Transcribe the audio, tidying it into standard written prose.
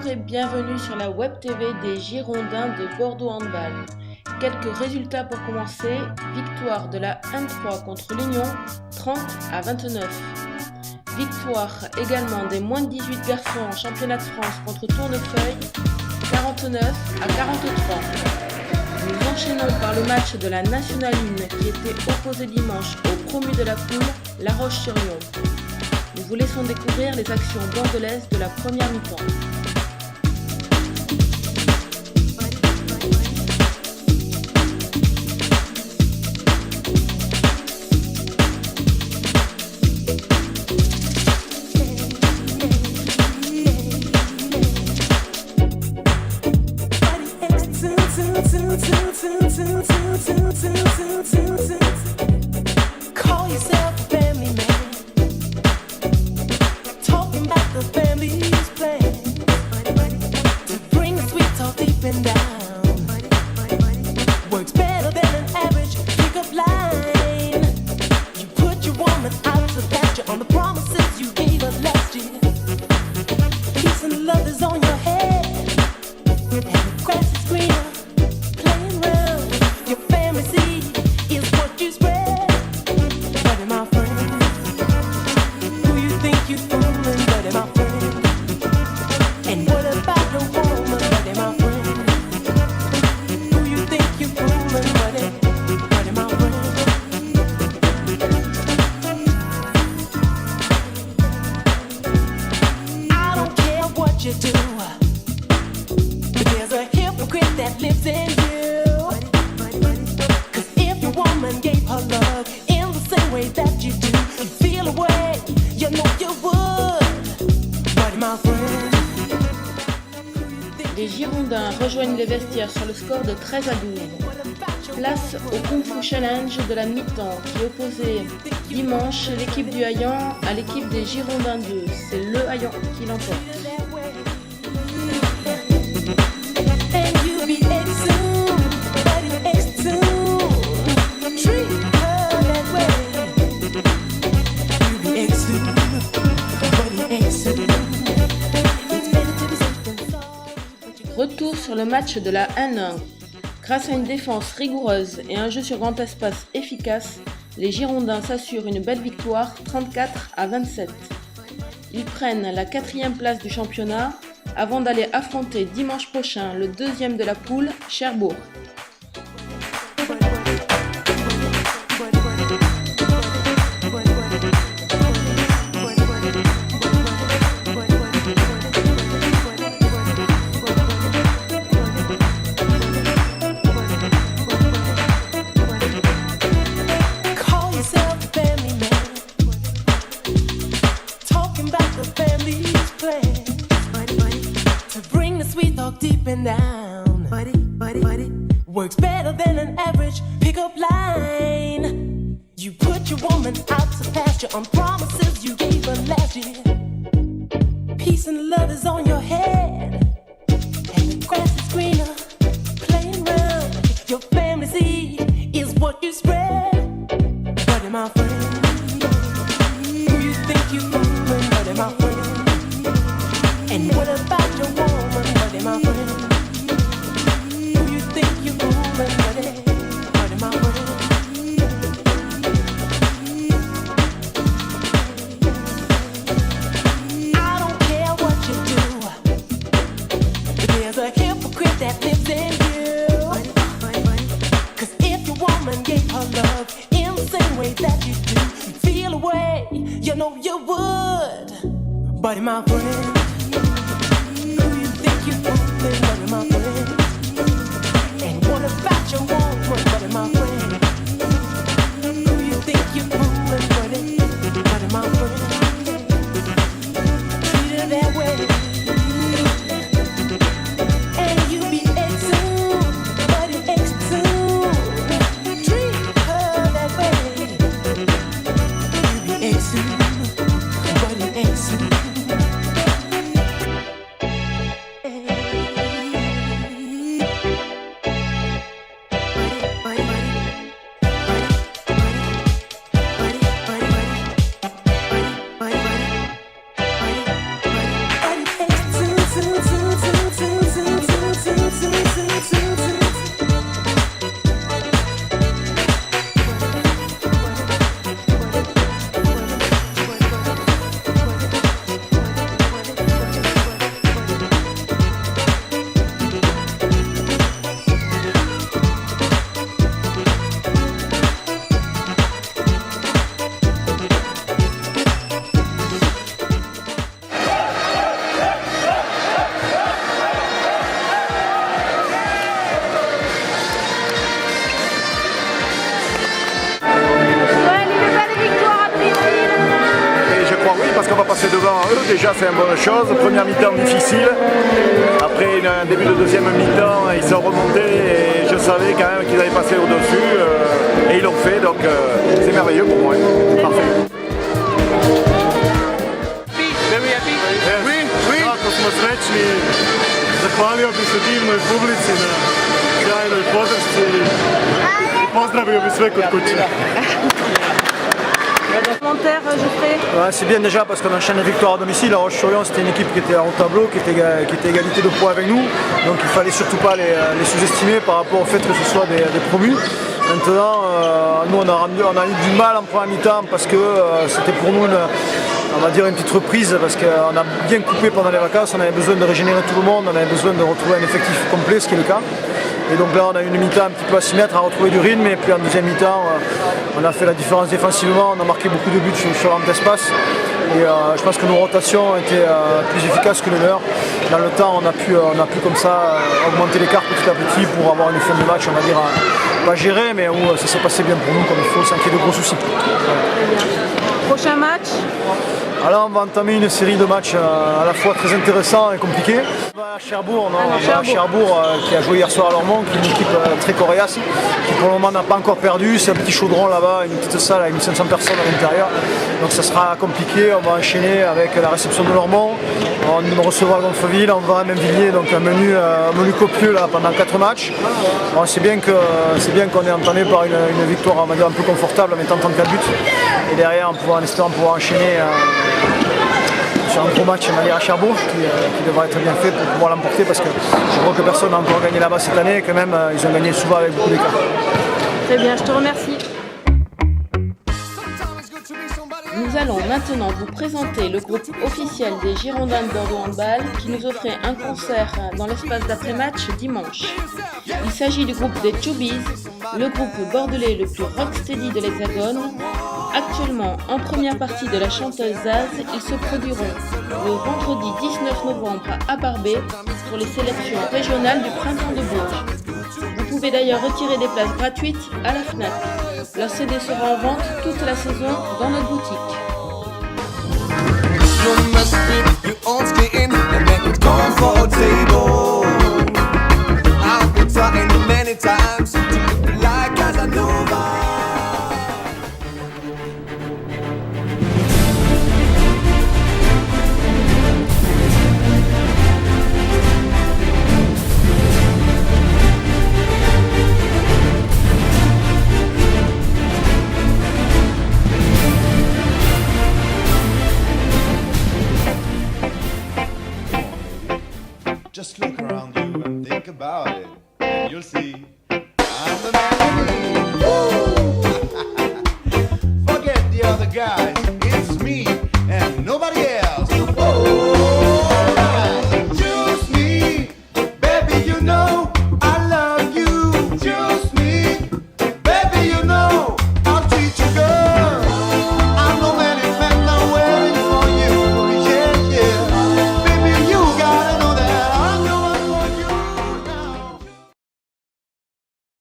Bonjour et bienvenue sur la Web TV des Girondins de Bordeaux Handball. Quelques résultats pour commencer. Victoire de la N3 contre l'Union, 30-29. Victoire également des moins de 18 garçons en championnat de France contre Tournefeuille, 49-43. Nous enchaînons par le match de la Nationale 1 qui était opposé dimanche au promu de la poule, La Roche-sur-Yon. Nous vous laissons découvrir les actions bordelaises de la première mi-temps. Call yourself a family man. Talking about the family's plan to bring the sweet talk deep and down. Works better than an average pickup line. You put your woman out to pasture on the promises you gave her last year. Peace and love is on your head, and the grass is greener. Playing round your family seed is what you spread. Buddy, my friend, who you think you fooling? Buddy, my friend. And what about the woman? Buddy, my friend, who you think you fooling? Buddy, buddy, my friend. I don't care what you do, but there's a hypocrite that lives in you. 'Cause if your woman gave her love in the same way that you do, you feel away, you know you would. Buddy, my friend. Les Girondins rejoignent les vestiaires sur le score de 13-12. Place au Kung Fu Challenge de la mi-temps qui opposait dimanche l'équipe du Haillan à l'équipe des Girondins 2. C'est le Haillan qui l'emporte. And you be ex-soon, buddy, ex-soon. Treat her that way. You be ex-soon, buddy, ex-soon. It's better to be safe than sorry. Retour sur le match de la N1. Grâce à une défense rigoureuse et un jeu sur grand espace efficace, les Girondins s'assurent une belle victoire 34-27. Ils prennent la 4e place du championnat avant d'aller affronter dimanche prochain le 2e de la poule, Cherbourg. Call yourself a family man. Talking about the family's plan to bring the sweet talk deep and down. Works better than an average pickup line. You put your woman out to pasture on promises you gave her last year. Peace and love is on your head, and the grass is greener. Playing round your family seed is what you spread. Buddy, my friend, who you think you fooling? Buddy, my friend. And what about your woman? Buddy, my friend, who you think you fooling? Buddy, buddy, my friend. I don't care what you do, but there's a hypocrite that lives in you. 'Cause if your woman gave her love in the same way that you do, you feel away, you know you would. Buddy, my friend, who you think you fooling? Buddy, my friend. And what about your woman? Buddy, my friend, who you think you fooling? Buddy, buddy, my friend. Treat her that way. And you be ex-soon, buddy, ex-soon. Treat her that way. You be ex-soon, buddy, ex-soon. eux, déjà c'est une bonne chose. Première mi-temps difficile. Après un début de deuxième mi-temps, ils sont remontés et je savais quand même qu'ils allaient passer au-dessus. Et ils l'ont fait, donc c'est merveilleux pour moi. Parfait. Jako smo srećni, zahvalio bi se divnoj publici na sjajnoj podršci i pozdravio bi sve kod kuće. Commentaire, Geoffrey? Ouais, c'est bien déjà parce qu'on enchaîne les victoires à domicile. La Roche-sur-Yon, c'était une équipe qui était en haut tableau, qui était égalité de points avec nous. Donc il fallait surtout pas les sous-estimer par rapport au fait que ce soit des promus. Maintenant, nous on a eu du mal en première mi-temps parce que c'était pour nous on va dire une petite reprise parce qu'on a bien coupé pendant les vacances, on avait besoin de régénérer tout le monde, on avait besoin de retrouver un effectif complet, ce qui est le cas. Et donc là on a eu une mi-temps un petit peu à s'y mettre, à retrouver du rythme, et puis en deuxième mi-temps on a fait la différence défensivement, on a marqué beaucoup de buts sur l'ample d'espace. Et je pense que nos rotations étaient plus efficaces que les leurs. Dans le temps on a pu comme ça augmenter l'écart petit à petit pour avoir une fin de match, on va dire, pas gérée, mais où ça s'est passé bien pour nous comme il faut, sans qu'il y ait de gros soucis. Prochain match? Alors on va entamer une série de matchs à la fois très intéressants et compliqués. On va à Cherbourg, qui a joué hier soir à Lormont, qui est une équipe très coriace, qui pour le moment n'a pas encore perdu. C'est un petit chaudron là-bas, une petite salle avec 1500 personnes à l'intérieur. Donc ça sera compliqué, on va enchaîner avec la réception de Lormont. On recevra Gonfreville, on va à Mainvilliers, donc un menu copieux là, pendant 4 matchs. Bon, c'est bien qu'on est entamé par une victoire, on va dire, un peu confortable en mettant 34 buts. Et derrière, en espérant pouvoir enchaîner sur un gros match à Cherbourg qui devra être bien fait pour pouvoir l'emporter, parce que je crois que personne n'a encore gagné là-bas cette année et quand même ils ont gagné souvent avec beaucoup d'écart. Très bien, je te remercie. Nous allons maintenant vous présenter le groupe officiel des Girondins de Bordeaux Handball qui nous offrait un concert dans l'espace d'après-match dimanche. Il s'agit du groupe des Chubbies, le groupe bordelais le plus rocksteady de l'Hexagone. Actuellement en première partie de la chanteuse Zaz, ils se produiront le vendredi 19 novembre à Barbé pour les sélections régionales du Printemps de Bourges. Vous pouvez d'ailleurs retirer des places gratuites à la Fnac. Leur CD sera en vente toute la saison dans notre boutique. You must be your own skin and make it comfortable. I've been trying many times to look like Casanova. Just look around you and think about it, and you'll see I'm the man. Woo! Forget the other guys, it's me and nobody else.